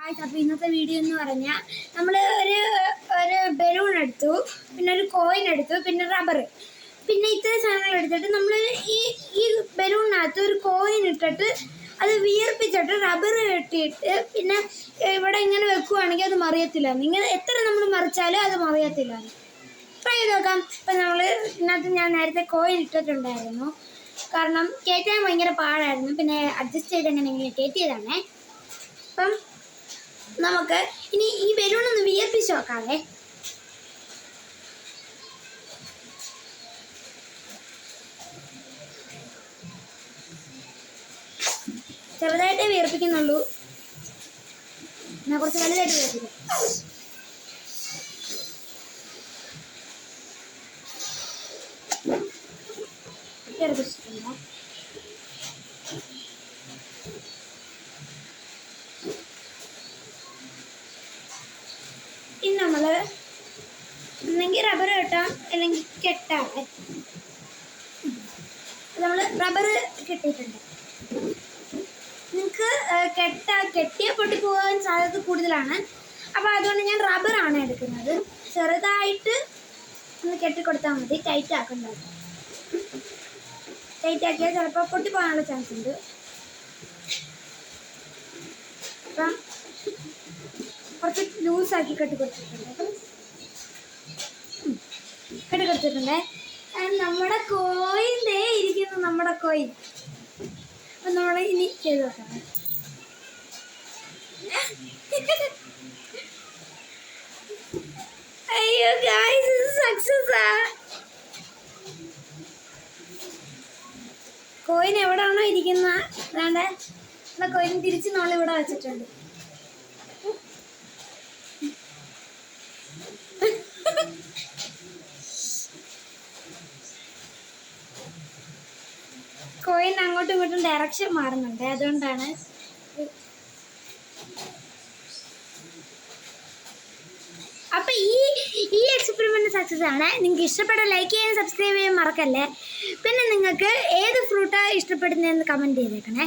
അപ്പോൾ ഇന്നത്തെ വീഡിയോ എന്ന് പറഞ്ഞാൽ നമ്മൾ ഒരു ബലൂൺ എടുത്തു, പിന്നെ ഒരു കോയിൻ എടുത്തു, പിന്നെ റബ്ബർ, പിന്നെ ഇത്രയും സാധനങ്ങൾ എടുത്തിട്ട് നമ്മൾ ഈ ബലൂണിനകത്ത് ഒരു കോയിൻ ഇട്ടിട്ട് അത് വിയർപ്പിച്ചിട്ട് റബ്ബർ കെട്ടിയിട്ട് പിന്നെ ഇവിടെ ഇങ്ങനെ വെക്കുവാണെങ്കിൽ അത് മറിയത്തില്ല. ഇങ്ങനെ എത്ര നമ്മൾ മറിച്ചാലും അത് മറിയത്തില്ല. ട്രൈ ചെയ്ത് നോക്കാം. ഇപ്പം നമ്മൾ ഇതിനകത്ത് ഞാൻ നേരത്തെ കോയിൻ ഇട്ടിട്ടുണ്ടായിരുന്നു, കാരണം കയറ്റാൻ ഭയങ്കര പാടായിരുന്നു. പിന്നെ അഡ്ജസ്റ്റ് ചെയ്ത് എങ്ങനെയെങ്കിലും കയറ്റിയതാണേ. അപ്പം നമുക്ക് ഇനി ഈ ബലൂൺ ഒന്ന് വിയർപ്പിച്ച് നോക്കാവേ. ചെറുതായിട്ടേ വിയർപ്പിക്കുന്നുള്ളൂ, ഞാൻ കുറച്ച് വലുതായിട്ട് വിയർപ്പിക്കും. വിയർപ്പിച്ചിട്ടുണ്ടോ? ഇനി നമ്മൾ ഒന്നെങ്കിൽ റബ്ബർ കെട്ടാം അല്ലെങ്കിൽ കെട്ടാം. നമ്മൾ റബ്ബർ കെട്ടിയിട്ടുണ്ട്. നിങ്ങൾക്ക് കെട്ടിയ പൊട്ടി പോകാൻ സാധ്യത കൂടുതലാണ്. അപ്പോൾ അതുകൊണ്ട് ഞാൻ റബ്ബറാണ് എടുക്കുന്നത്. ചെറുതായിട്ട് ഒന്ന് കെട്ടിക്കൊടുത്താൽ മതി, ടൈറ്റ് ആക്കേണ്ടത്. ടൈറ്റ് ആക്കിയാൽ ചിലപ്പോൾ പൊട്ടി പോകാനുള്ള ചാൻസ് ഉണ്ട്. അപ്പം കുറച്ച് ലൂസാക്കി കെട്ടിക്കൊടുത്തിട്ടുണ്ട്. കെട്ടിക്കൊടുത്തിട്ടുണ്ടേ. നമ്മുടെ കോയിൻ ദേ ഇരിക്കുന്നു, നമ്മുടെ കോയിൻ. അപ്പം നമ്മൾ ഇനി ചെയ്ത് നോക്കാം. അയ്യോ ഗായ്സ്, ഇത് സക്സസ്സാ. കോയിൻ എവിടെയാണോ ഇരിക്കുന്ന വേണ്ട നമ്മുടെ കോയിൻ തിരിച്ച് നമ്മളിവിടെ വെച്ചിട്ടുണ്ട്. കോയിൻ അങ്ങോട്ടും ഇങ്ങോട്ടും ഡയറക്ഷൻ മാറുന്നുണ്ട്, അതുകൊണ്ടാണ്. അപ്പൊ ഈ എക്സ്പെരിമെന്റ് സക്സസ് ആണ്. നിങ്ങൾക്ക് ഇഷ്ടപ്പെട്ട ലൈക്ക് ചെയ്യാൻ, സബ്സ്ക്രൈബ് ചെയ്യാൻ മറക്കല്ലേ. പിന്നെ നിങ്ങൾക്ക് ഏത് ഫ്രൂട്ടാണ് ഇഷ്ടപ്പെടുന്നതെന്ന് കമൻറ്റ് ചെയ്തേക്കണേ.